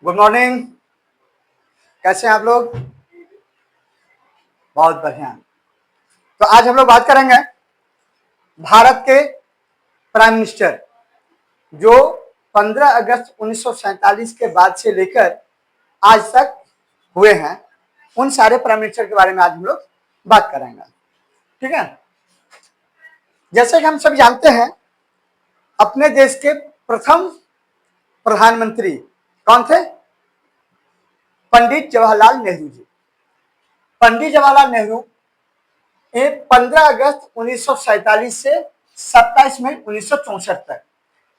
Good morning. कैसे हैं आप लोग? बहुत बढ़िया। तो आज हम लोग बात करेंगे भारत के प्राइम मिनिस्टर जो 15 अगस्त 1947 के बाद से लेकर आज तक हुए हैं, उन सारे प्राइम मिनिस्टर के बारे में आज हम लोग बात करेंगे। ठीक है। जैसे कि हम सब जानते हैं, अपने देश के प्रथम प्रधानमंत्री कौन थे? पंडित जवाहरलाल नेहरू जी। पंडित जवाहरलाल नेहरू 15 अगस्त 1947 से 27 मई 1964 तक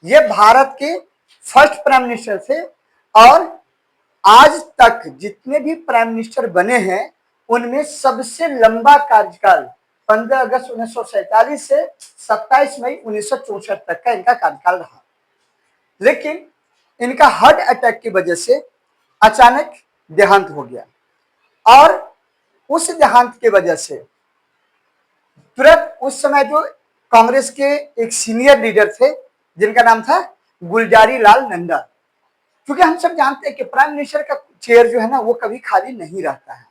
ये भारत के फर्स्ट प्राइम मिनिस्टर थे। और आज तक जितने भी प्राइम मिनिस्टर बने हैं उनमें सबसे लंबा कार्यकाल 15 अगस्त 1947 से 27 मई 1964 तक का इनका कार्यकाल रहा। लेकिन इनका हार्ट अटैक की वजह से अचानक देहांत हो गया और उस देहांत की वजह से तुरंत उस समय जो कांग्रेस के एक सीनियर लीडर थे जिनका नाम था गुलजारी लाल नंदा, क्योंकि हम सब जानते हैं कि प्राइम मिनिस्टर का चेयर जो है ना वो कभी खाली नहीं रहता है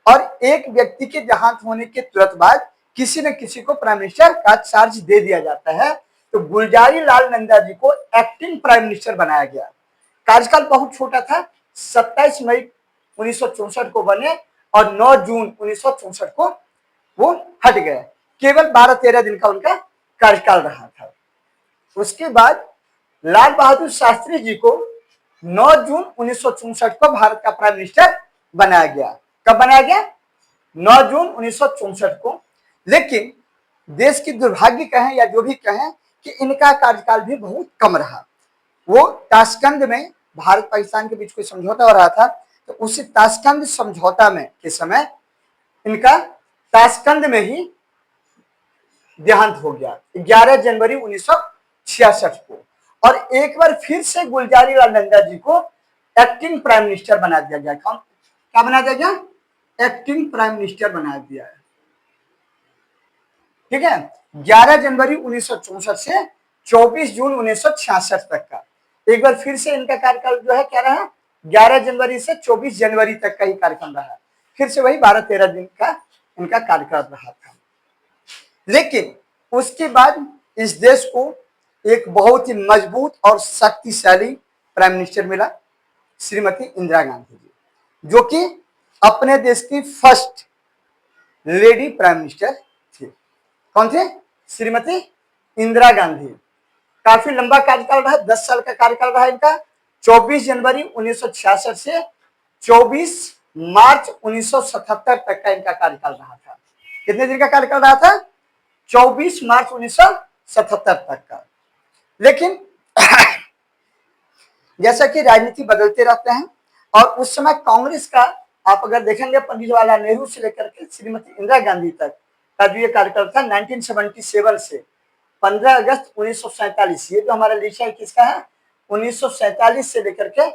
और एक व्यक्ति के देहांत होने के तुरंत बाद किसी न किसी को प्राइम मिनिस्टर का चार्ज दे दिया जाता है। तो गुलजारी लाल नंदा जी को एक्टिंग प्राइम मिनिस्टर बनाया गया। कार्यकाल बहुत छोटा था, 27 मई 1964 को बने और 9 जून 1964 को वो हट गए। केवल 12-13 दिन का उनका कार्यकाल रहा था। उसके बाद लाल बहादुर शास्त्री जी को 9 जून 1964 को भारत का प्राइम मिनिस्टर बनाया गया। कब बनाया गया? 9 जून 1964 को। लेकिन देश की दुर्भाग्य कहें या जो भी कहें कि इनका कार्यकाल भी बहुत कम रहा। वो ताशकंद में भारत पाकिस्तान के बीच कोई समझौता हो रहा था, तो उस ताशकंद समझौता में के समय इनका ताशकंद में ही देहांत हो गया 11 जनवरी 1966 को। और एक बार फिर से गुलजारी लाल नंदा जी को एक्टिंग प्राइम मिनिस्टर बना दिया गया। कौन क्या बना दिया गया? एक्टिंग प्राइम मिनिस्टर बना दिया है। ठीक है। 11 जनवरी 1964 से 24 जून 1966 तक का एक बार फिर से इनका कार्यकाल जो है क्या रहा? 11 जनवरी से 24 जनवरी तक का ही कार्यकाल रहा। फिर से वही 12-13 दिन का इनका कार्यकाल रहा था। लेकिन उसके बाद इस देश को एक बहुत ही मजबूत और शक्तिशाली प्राइम मिनिस्टर मिला, श्रीमती इंदिरा गांधी जी, जो कि अपने देश की फर्स्ट लेडी प्राइम मिनिस्टर थी। कौन थे? श्रीमती इंदिरा गांधी। काफी लंबा कार्यकाल रहा, 10 साल का कार्यकाल रहा इनका। 24 जनवरी 1966 से 24 मार्च 1977 तक का इनका कार्यकाल रहा था। कितने दिन का कार्यकाल रहा था? 24 मार्च 1977 तक का। लेकिन जैसा कि राजनीति बदलते रहते हैं और उस समय कांग्रेस का आप अगर देखेंगे पंडित जवाहरलाल नेहरू से लेकर के श्रीमती इंदिरा गांधी तक का जो ये कार्यकाल था 1977 से 15 अगस्त 1947, ये जो हमारा लिस्ट है किसका है? 1947 से लेकर के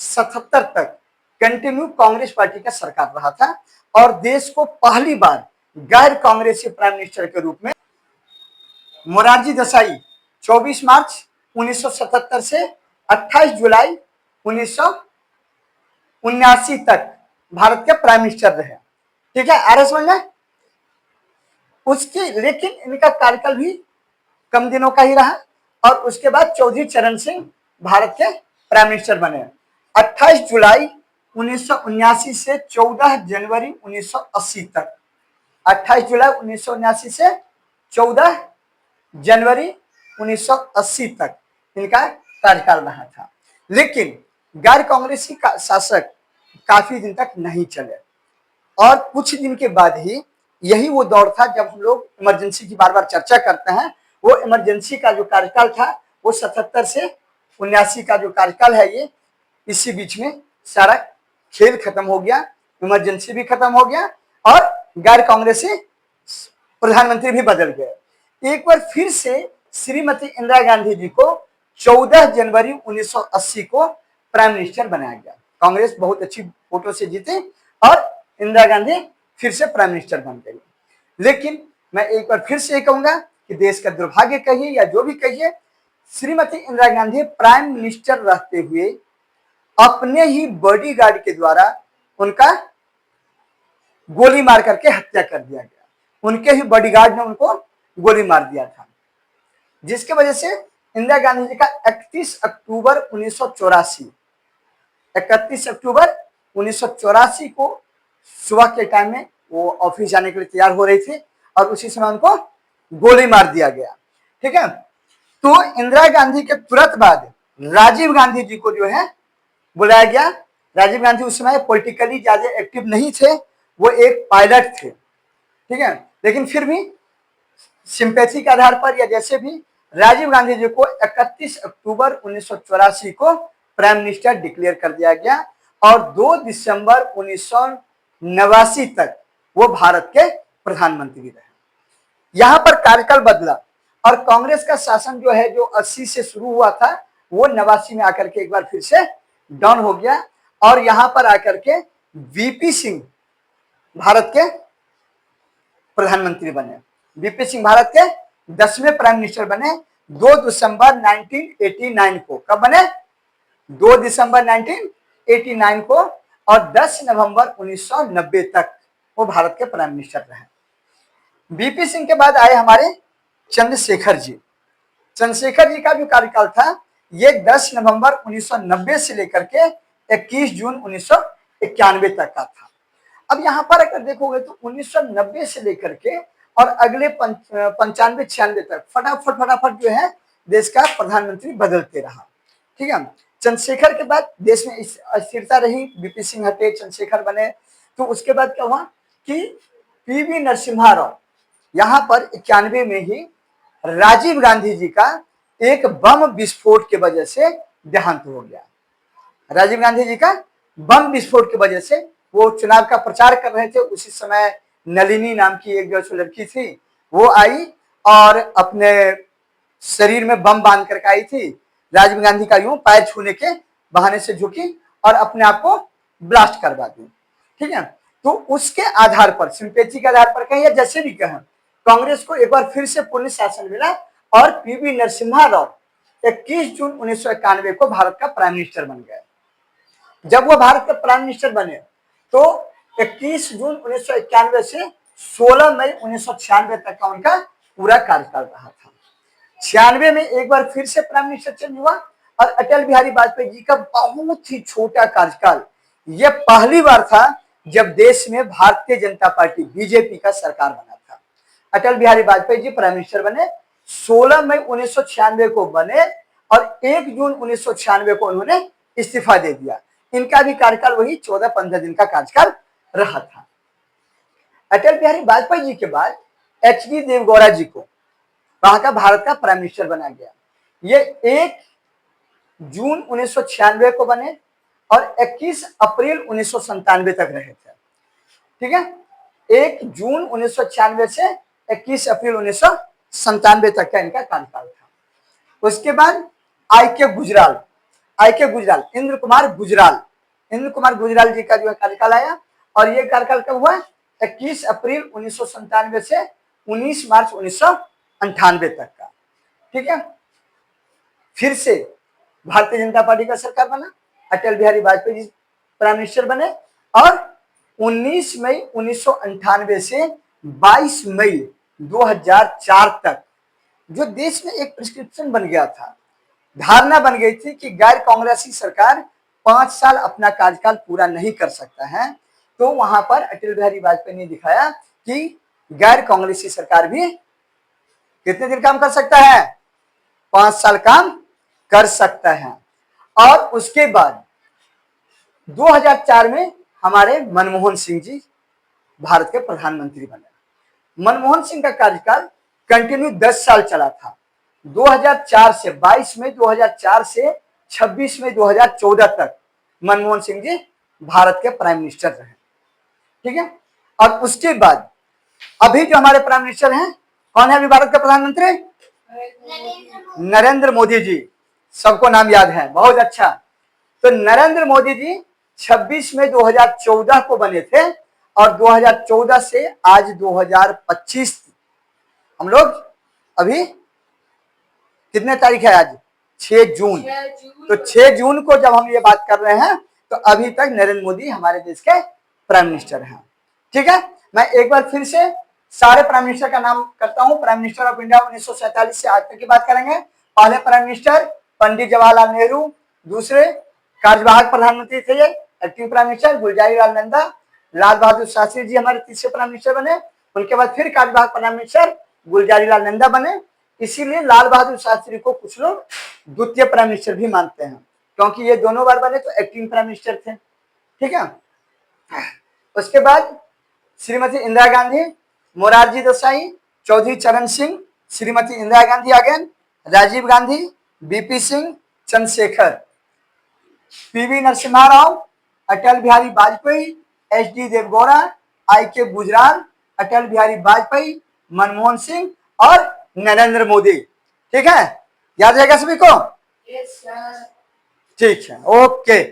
77 तक कंटिन्यू कांग्रेस पार्टी का सरकार रहा था। और देश को पहली बार गैर कांग्रेसी प्राइम मिनिस्टर के रूप में मोरारजी देसाई 24 मार्च 1977 से 28 जुलाई 1979 तक भारत के प्राइम मिनिस्टर रहे। ठीक है, आ रहे समझ में? उसकी लेकिन इनका कार्यकाल भी कम दिनों का ही रहा और उसके बाद चौधरी चरण सिंह भारत के प्राइम मिनिस्टर बने 28 जुलाई 1979 से 14 जनवरी 1980 तक। 28 जुलाई 1979 से 14 जनवरी 1980 तक इनका कार्यकाल रहा था। लेकिन गैर कांग्रेसी का शासक काफी दिन तक नहीं चले और कुछ दिन के बाद ही यही वो दौर था जब हम लोग इमरजेंसी की बार बार चर्चा करते हैं। वो इमरजेंसी का जो कार्यकाल था वो 77 से 79 का जो कार्यकाल है, ये इसी बीच में सारा खेल खत्म हो गया, इमरजेंसी भी खत्म हो गया और गैर कांग्रेसी प्रधानमंत्री भी बदल गए। एक बार फिर से श्रीमती इंदिरा गांधी जी को 14 जनवरी 1980 को प्राइम मिनिस्टर बनाया गया। कांग्रेस बहुत अच्छी वोटों से जीती और इंदिरा गांधी फिर से प्राइम मिनिस्टर बन गई। लेकिन मैं एक बार फिर से कहूंगा कि देश का दुर्भाग्य कहिए या जो भी कहिए, श्रीमती इंदिरा गांधी प्राइम मिनिस्टर रहते हुए अपने ही बॉडीगार्ड के द्वारा उनका गोली मार करके हत्या कर दिया गया। उनके ही बॉडीगार्ड ने उनको गोली मार दिया था, जिसके वजह से इंदिरा गांधी जी का 31 अक्टूबर 1984 को सुबह के टाइम में वो ऑफिस जाने के लिए तैयार हो रही थी और उसी समय उनको गोली मार दिया गया। ठीक है, तो इंदिरा गांधी के तुरंत बाद राजीव गांधी जी को जो है बुलाया गया। राजीव गांधी उस समय पॉलिटिकली ज्यादा एक्टिव नहीं थे, वो एक पायलट थे। ठीक है, लेकिन फिर भी सिंपैथी के आधार पर या जैसे भी राजीव गांधी जी को 31 अक्टूबर 1984 को प्राइम मिनिस्टर डिक्लेयर कर दिया गया और 2 दिसंबर 1989 तक वो भारत के प्रधानमंत्री रहे। यहां पर कार्यकाल बदला और कांग्रेस का शासन जो है, जो 80 से शुरू हुआ था, वो 89 में आकर के एक बार फिर से डाउन हो गया और यहां पर आकर के वीपी सिंह भारत के प्रधानमंत्री बने। वीपी सिंह भारत के 10वें प्राइम मिनिस्टर बने 2 दिसंबर 1989 को। कब बने? 2 दिसंबर 1989 को और 10 नवंबर 1990 तक वो भारत के प्राइम मिनिस्टर रहे। वीपी सिंह के बाद आए हमारे चंद्रशेखर जी। चंद्रशेखर जी का जो कार्यकाल था ये 10 नवंबर 1990 से लेकर के 21 जून 1991 तक का था। अब यहाँ पर अगर देखोगे तो 1990 से लेकर के और अगले 95-96 तक फटाफट जो है देश का प्रधानमंत्री बदलते रहा। ठीक है, चंद्रशेखर के बाद देश में अस्थिरता रही, वीपी सिंह हटे, चंद्रशेखर बने। तो उसके बाद क्या हुआ कि पीवी नरसिम्हा राव, यहाँ पर 91 में ही राजीव गांधी जी का एक बम विस्फोट के वजह से देहांत हो गया। राजीव गांधी जी का बम विस्फोट की वजह से वो चुनाव का प्रचार कर रहे थे। उसी समय नलिनी नाम की एक जो लड़की थी वो आई और अपने शरीर में बम बांध करके आई थी। राजीव गांधी का यूं पैर छूने के बहाने से झुकी और अपने आप को ब्लास्ट करवा दी। ठीक है, तो उसके आधार पर, सिंपैथी के आधार पर कहें या जैसे भी कहें, कांग्रेस को एक बार फिर से पूर्ण शासन मिला और पीवी नरसिम्हा राव 21 जून 1991 को भारत का प्राइम मिनिस्टर बन गए। जब वो भारत के प्राइम मिनिस्टर बने तो 21 जून 1991 से 16 मई 1996 तक का उनका पूरा कार्यकाल रहा था। 96 में एक बार फिर से प्राइम मिनिस्टर चेंज हुआ और अटल बिहारी वाजपेयी जी का बहुत ही छोटा कार्यकाल, यह पहली बार था जब देश में भारतीय जनता पार्टी बीजेपी का सरकार बना था। अटल बिहारी वाजपेयी जी प्राइम मिनिस्टर बने, 16 मई 1996 को बने और 1 जून 1996 को उन्होंने इस्तीफा दे दिया। इनका भी कार्यकाल वही 14-15 दिन का कार्यकाल रहा था। अटल बिहारी वाजपेयी जी के बाद एचडी देवगौड़ा जी को वहां का भारत का प्राइम मिनिस्टर बना गया। ये 1 जून 1996 को बने और 21 अप्रैल 1997 तक रहे थे। ठीक है, 1 जून 1996 से 21 अप्रैल 1997 तक का इनका कार्यकाल था। उसके बाद इंद्र कुमार गुजराल जी का जो है कार्यकाल आया और ये कार्यकाल कब हुआ? 21 अप्रैल 1997 से 19 मार्च 1998 तक का। ठीक है, फिर से भारतीय जनता पार्टी का सरकार बना, अटल बिहारी वाजपेयी जी प्राइम मिनिस्टर बने और 19 मई 1998 से 22 मई 2004 तक जो देश में एक प्रिस्क्रिप्शन बन गया था, धारणा बन गई थी कि गैर कांग्रेसी सरकार 5 साल अपना कार्यकाल पूरा नहीं कर सकता है, तो वहां पर अटल बिहारी वाजपेयी ने दिखाया कि गैर कांग्रेसी सरकार भी कितने दिन काम कर सकता है? 5 साल काम कर सकता है। और उसके बाद 2004 में हमारे मनमोहन सिंह जी भारत के प्रधानमंत्री बने। मनमोहन सिंह का कार्यकाल कंटिन्यू 10 साल चला था। 2004 से 22 मई 2004 से 26 मई 2014 तक मनमोहन सिंह जी भारत के प्राइम मिनिस्टर रहे। ठीक है, और उसके बाद अभी जो हमारे प्राइम मिनिस्टर हैं, कौन है अभी भारत के प्रधानमंत्री? नरेंद्र मोदी जी। सबको नाम याद है, बहुत अच्छा। तो नरेंद्र मोदी जी 26 मई 2014 को बने थे और 2014 से आज 2025 हम लोग अभी कितने तारीख है? आज 6 जून। तो 6 जून को जब हम ये बात कर रहे हैं तो अभी तक नरेंद्र मोदी हमारे देश के प्राइम मिनिस्टर हैं। ठीक है, मैं एक बार फिर से सारे प्राइम मिनिस्टर का नाम करता हूं। प्राइम मिनिस्टर ऑफ इंडिया 1947 से आज तक की बात करेंगे। पहले प्राइम मिनिस्टर पंडित जवाहरलाल नेहरू, दूसरे कार्यवाहक प्रधानमंत्री थे ये acting prime minister Gulzari Lal Nanda. Lal Bahadur Shastri ji हमारे तीसरे प्राइम मिनिस्टर बने, उनके बाद फिर कार्यवाहक प्राइम मिनिस्टर गुलजारी लाल नंदा बने। इसीलिए लाल बहादुर शास्त्री को कुछ लोग द्वितीय प्राइम मिनिस्टर भी मानते हैं, क्योंकि ये दोनों बार बने तो एक्टिंग प्राइम मिनिस्टर थे। ठीक है, उसके बाद Shrimati Indira Gandhi, Morarji Desai, Chaudhary Charan Singh, Shrimati Indira Gandhi again, Rajiv Gandhi, VP Singh, Chandrashekhar, PV Narasimha Rao, Atal Bihari Vajpayee, HD. Deve Gowda, IK. Gujral, Atal Bihari Vajpayee, Manmohan Singh और नरेंद्र मोदी। ठीक है, याद रहेगा सभी को? Yes sir. ठीक है, ओके।